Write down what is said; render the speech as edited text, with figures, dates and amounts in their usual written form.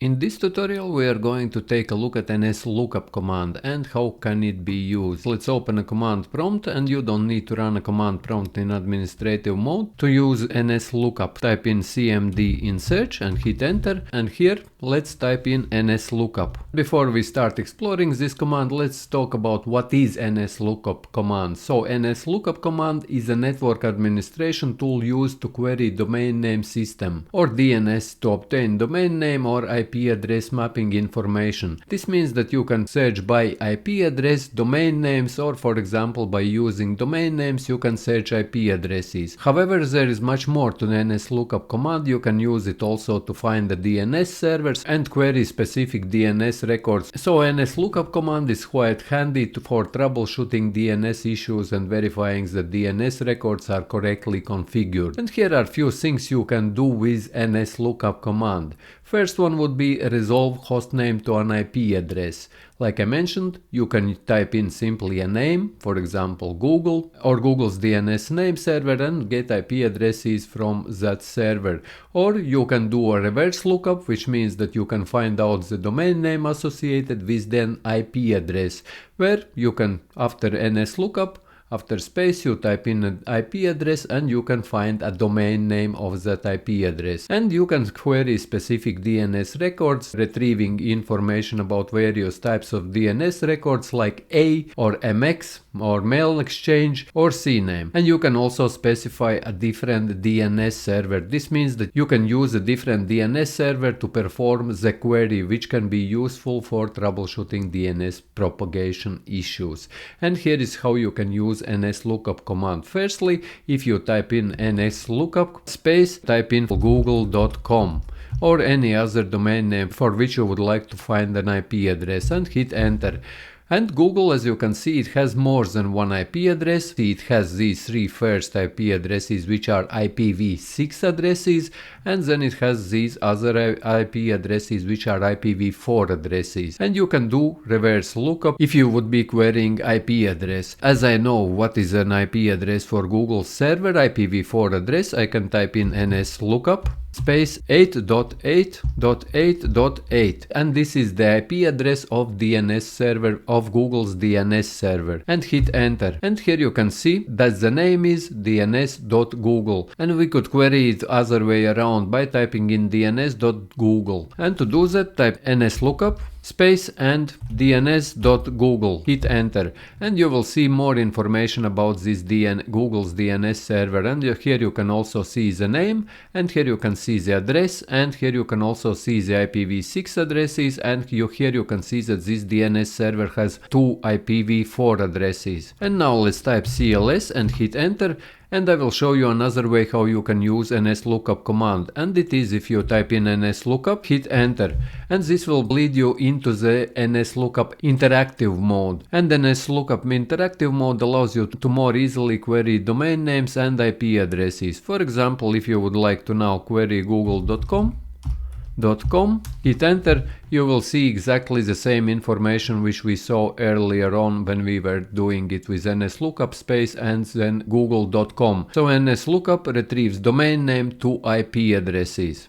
In this tutorial we are going to take a look at Nslookup command and how can it be used. Let's open a command prompt, and you don't need to run a command prompt in administrative mode to use Nslookup. Type in cmd in search and hit enter, and here let's type in Nslookup. Before we start exploring this command, let's talk about what is Nslookup command. So Nslookup command is a network administration tool used to query domain name system or DNS to obtain domain name or IP address mapping information. This means that you can search by IP address, domain names, or for example by using domain names you can search IP addresses. However, there is much more to the Nslookup command. You can use it also to find the DNS servers and query specific DNS records. So Nslookup command is quite handy for troubleshooting DNS issues and verifying that DNS records are correctly configured. And here are few things you can do with Nslookup command. First one would be resolve hostname to an IP address. Like I mentioned, you can type in simply a name, for example Google or Google's DNS name server, and get IP addresses from that server. Or you can do a reverse lookup, which means that you can find out the domain name associated with an IP address, where you can, after Nslookup, after space, you type in an IP address and you can find a domain name of that IP address. And you can query specific DNS records, retrieving information about various types of DNS records like A or MX or mail exchange or CNAME. And you can also specify a different DNS server. This means that you can use a different DNS server to perform the query, which can be useful for troubleshooting DNS propagation issues. And here is how you can use Nslookup command. Firstly, if you type in Nslookup space, type in google.com or any other domain name for which you would like to find an IP address, and hit enter. And Google, as you can see, it has more than one IP address. It has these three first IP addresses, which are IPv6 addresses, and then it has these other IP addresses, which are IPv4 addresses. And you can do reverse lookup if you would be querying IP address. As I know what is an IP address for Google server IPv4 address, I can type in Nslookup space 8.8.8.8, and this is the IP address of DNS server of Google's DNS server, and hit enter. And here you can see that the name is dns.google, and we could query it other way around by typing in dns.google. And to do that, type nslookup space and dns.google, hit enter, and you will see more information about this Google's DNS server. And here you can also see the name, and here you can see the address, and here you can also see the IPv6 addresses, and here you can see that this DNS server has two IPv4 addresses. And now let's type CLS and hit enter. And I will show you another way how you can use Nslookup command, and it is if you type in Nslookup, hit enter, and this will lead you into the Nslookup interactive mode. And Nslookup interactive mode allows you to more easily query domain names and IP addresses. For example, if you would like to now query google.com, hit enter, you will see exactly the same information which we saw earlier on when we were doing it with Nslookup space and then google.com. So Nslookup retrieves domain name to IP addresses.